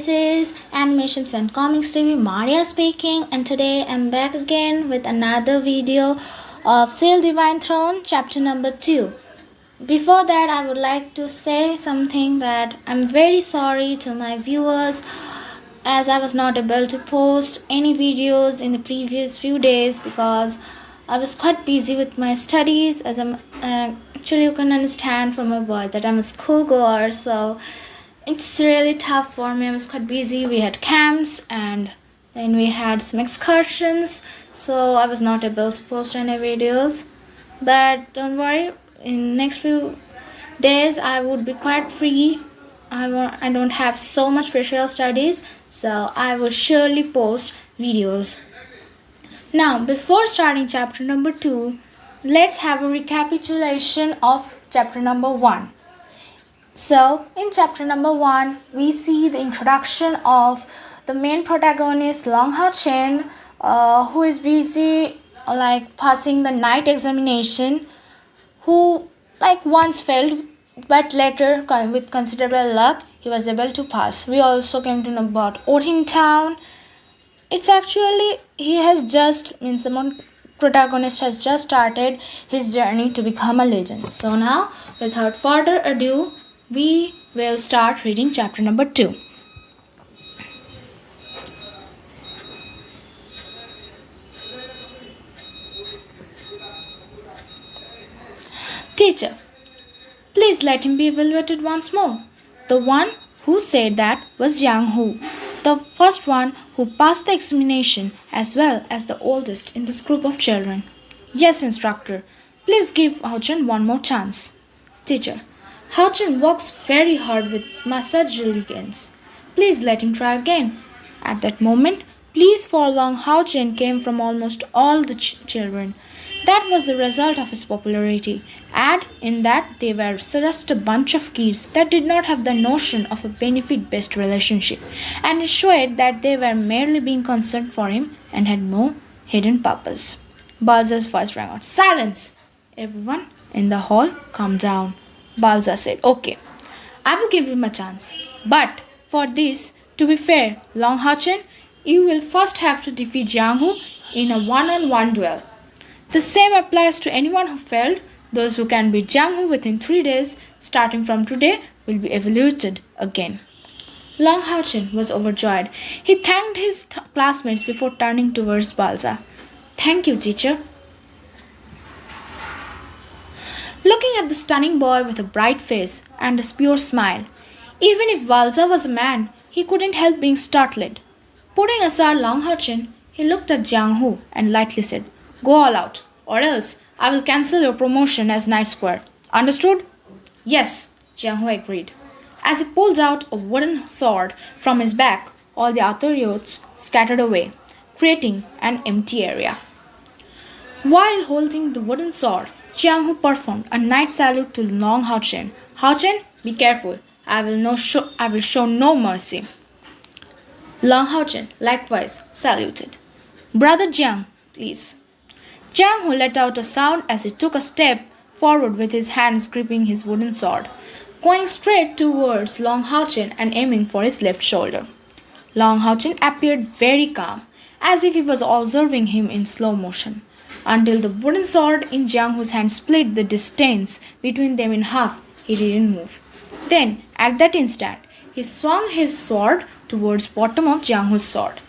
This is Animations and Comics TV, Maria speaking, and today I'm back again with another video of Sail Divine Throne, chapter number 2. Before that, I would like to say something that I'm very sorry to my viewers as I was not able to post any videos in the previous few days because I was quite busy with my studies. As I'm actually, you can understand from my voice that I'm a schoolgoer, so it's really tough for me. I was quite busy. We had camps and then we had some excursions, so I was not able to post any videos. But don't worry, in next few days I would be quite free. I don't have so much pressure of studies, so I will surely post videos. Now, before starting chapter number 2, let's have a recapitulation of chapter number 1. So, in chapter number 1, we see the introduction of the main protagonist Long Hao Chen, who is busy passing the night examination, who once failed, but later with considerable luck he was able to pass. We also came to know about Otin Town. It's actually the protagonist has just started his journey to become a legend. So now, without further ado, we will start reading chapter number 2. Teacher, please let him be evaluated once more. The one who said that was Yang Hu, the first one who passed the examination as well as the oldest in this group of children. Yes, instructor. Please give Hao Chen one more chance. Teacher, Hao Chen works very hard with such diligence. Please let him try again. At that moment, pleas for Long Hao Chen came from almost all the children. That was the result of his popularity. Add in that they were just a bunch of kids that did not have the notion of a benefit-based relationship, and it showed that they were merely being concerned for him and had no hidden purpose. Balza's voice rang out. Silence! Everyone in the hall, calm down. Balza said, Okay, I will give him a chance. But for this, to be fair, Long Hao Chen, you will first have to defeat Jiang Hu in a one-on-one duel. The same applies to anyone who failed. Those who can beat Jiang Hu within 3 days, starting from today, will be evaluated again. Long Hao Chen was overjoyed. He thanked his classmates before turning towards Balza. Thank you, teacher. Looking at the stunning boy with a bright face and a pure smile, even if Balza was a man, he couldn't help being startled. Putting aside Long Hao Chen, he looked at Jiang Hu and lightly said, Go all out, or else I will cancel your promotion as Night Square. Understood? Yes, Jiang Hu agreed. As he pulled out a wooden sword from his back, all the other youths scattered away, creating an empty area. While holding the wooden sword, Jiang Hu performed a night salute to Long Hao Chen. Hao Chen, be careful. I will show no mercy. Long Hao Chen likewise saluted. Brother Jiang, please. Jiang Hu let out a sound as he took a step forward with his hands gripping his wooden sword, going straight towards Long Hao Chen and aiming for his left shoulder. Long Hao Chen appeared very calm, as if he was observing him in slow motion, until the wooden sword in Jiang Hu's hand split the distance between them in half. He didn't move. Then, at that instant, he swung his sword towards bottom of Jiang Hu's sword.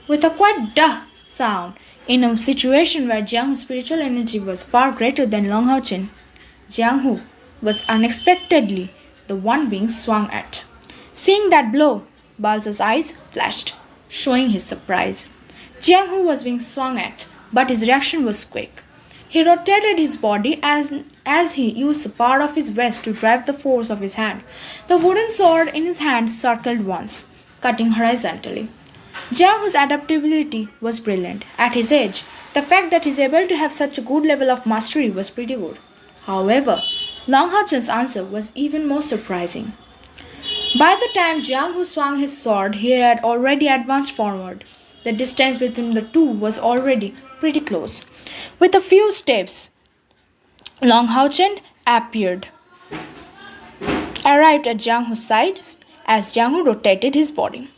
With a quite duh sound, in a situation where Jiang Hu's spiritual energy was far greater than Long Hao Chen, Jiang Hu was unexpectedly the one being swung at. Seeing that blow, Balza's eyes flashed, showing his surprise. Jiang Hu was being swung at, but his reaction was quick. He rotated his body as he used the power of his waist to drive the force of his hand. The wooden sword in his hand circled once, cutting horizontally. Jiang Hu's adaptability was brilliant. At his age, the fact that he is able to have such a good level of mastery was pretty good. However, Long Hao Chen's answer was even more surprising. By the time Jiang Hu swung his sword, he had already advanced forward. The distance between the two was already pretty close. With a few steps, Long Hao Chen arrived at Jiang Hu's side as Jiang Hu rotated his body.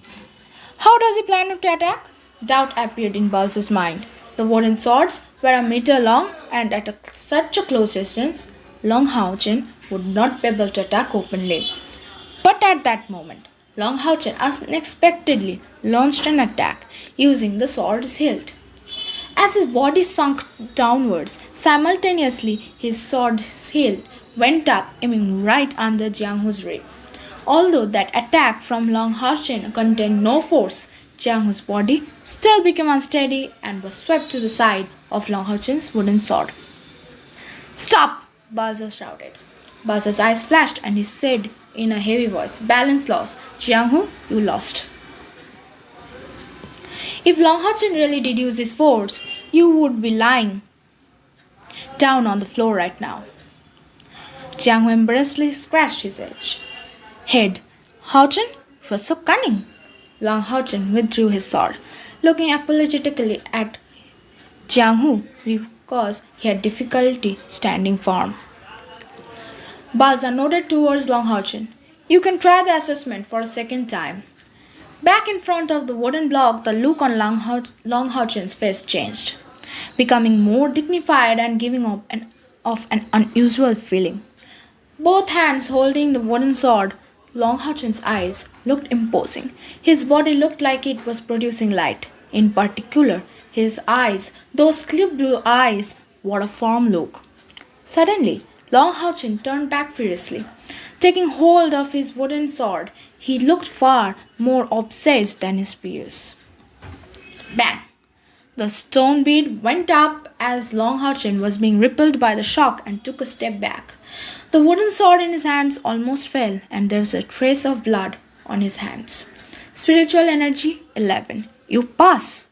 How does he plan to attack? Doubt appeared in Balza's mind. The wooden swords were a meter long, and at such a close distance, Long Haochen would not be able to attack openly. But at that moment, Long Haochen unexpectedly launched an attack using the sword's hilt. As his body sunk downwards, simultaneously his sword's hilt went up, aiming right under Jiang Hu's rib. Although that attack from Long Haochen contained no force, Jiang Hu's body still became unsteady and was swept to the side of Long Haochen's wooden sword. Stop! Balza shouted. Balza's eyes flashed and he said in a heavy voice, Balance loss. Jiang Hu, you lost. If Long Haochen really did use his force, you would be lying down on the floor right now. Jiang Hu embarrassedly scratched his head. Haochen was so cunning. Long Haochen withdrew his sword, looking apologetically at Jiang Hu because he had difficulty standing firm. Balza nodded towards Long Haochen. You can try the assessment for a second time. Back in front of the wooden block, the look on Long Haochen's face changed, becoming more dignified and giving off an unusual feeling. Both hands holding the wooden sword, Long Haochen's eyes looked imposing. His body looked like it was producing light. In particular, his eyes, those clear blue eyes, wore a firm look. Suddenly, Long Haochen turned back furiously. Taking hold of his wooden sword, he looked far more obsessed than his peers. Bang! The stone bead went up as Long Haochen was being repelled by the shock and took a step back. The wooden sword in his hands almost fell, and there was a trace of blood on his hands. Spiritual energy 11. You pass!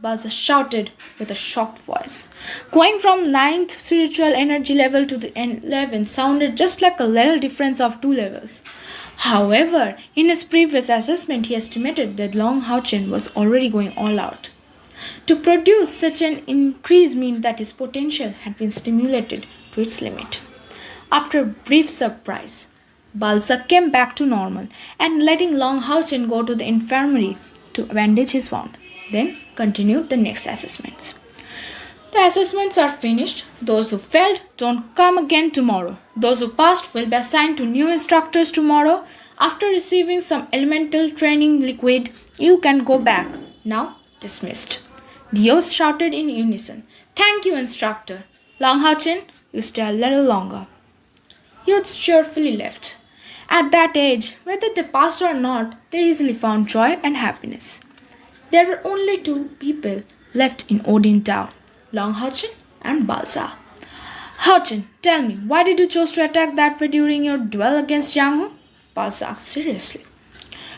Balza shouted with a shocked voice. Going from 9th spiritual energy level to the 11th sounded just like a little difference of 2 levels. However, in his previous assessment, he estimated that Long Haochen was already going all out. To produce such an increase meant that his potential had been stimulated to its limit. After a brief surprise, Balza came back to normal and letting Long Haochen go to the infirmary to bandage his wound. Then continued the next assessments. The assessments are finished. Those who failed don't come again tomorrow. Those who passed will be assigned to new instructors tomorrow. After receiving some elemental training liquid, you can go back. Now dismissed. The youths shouted in unison. Thank you, instructor. Long Haochen, you stay a little longer. Youths cheerfully left. At that age, whether they passed or not, they easily found joy and happiness. There were only 2 people left in Odin Town, Long Haochen and Balza. Haochen, tell me, why did you choose to attack that way during your duel against Jiang Hu? Balza asked seriously.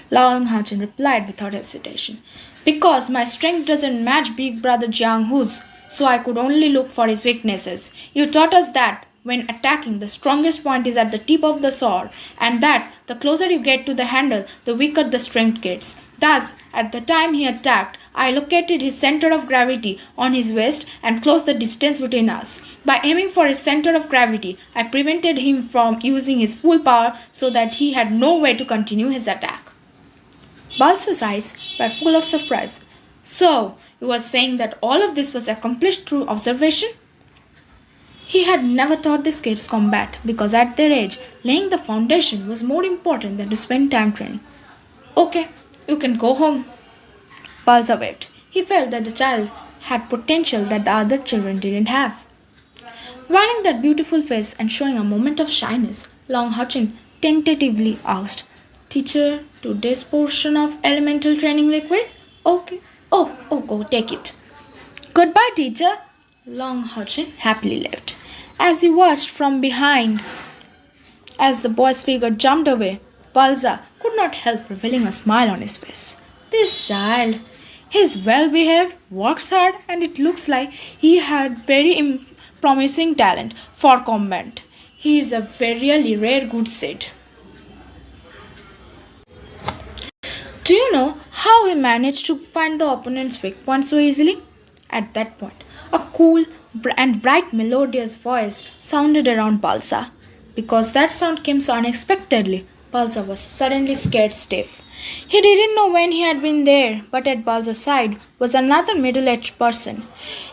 Long Haochen replied without hesitation. Because my strength doesn't match big brother Jiang Hu's, so I could only look for his weaknesses. You taught us that when attacking, the strongest point is at the tip of the sword, and that the closer you get to the handle, the weaker the strength gets. Thus, at the time he attacked, I located his center of gravity on his waist and closed the distance between us. By aiming for his center of gravity, I prevented him from using his full power so that he had no way to continue his attack. Balsa's eyes were full of surprise. So, you were saying that all of this was accomplished through observation? He had never taught these kids combat because at their age, laying the foundation was more important than to spend time training. Okay, you can go home. Balza waved. He felt that the child had potential that the other children didn't have. Wearing that beautiful face and showing a moment of shyness, Long Haochen tentatively asked, Teacher, today's portion of elemental training liquid? Okay. Oh, go take it. Goodbye, teacher. Long Haochen happily left. As he watched from behind, as the boy's figure jumped away, Balza could not help revealing a smile on his face. This child, he's well behaved, works hard, and it looks like he had very promising talent for combat. He is a really rare good seed. Do you know how he managed to find the opponent's weak point so easily? At that point, a cool and bright melodious voice sounded around Balsa. Because that sound came so unexpectedly, Balsa was suddenly scared stiff. He didn't know when he had been there, but at Balsa's side was another middle aged person.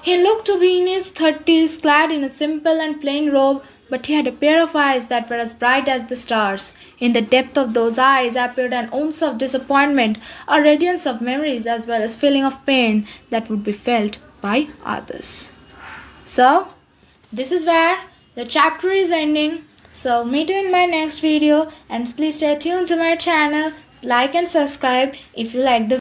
He looked to be in his 30s, clad in a simple and plain robe, but he had a pair of eyes that were as bright as the stars. In the depth of those eyes appeared an ounce of disappointment, a radiance of memories, as well as feeling of pain that would be felt by others. So, this is where the chapter is ending. So meet you in my next video, and please stay tuned to my channel, like and subscribe if you like the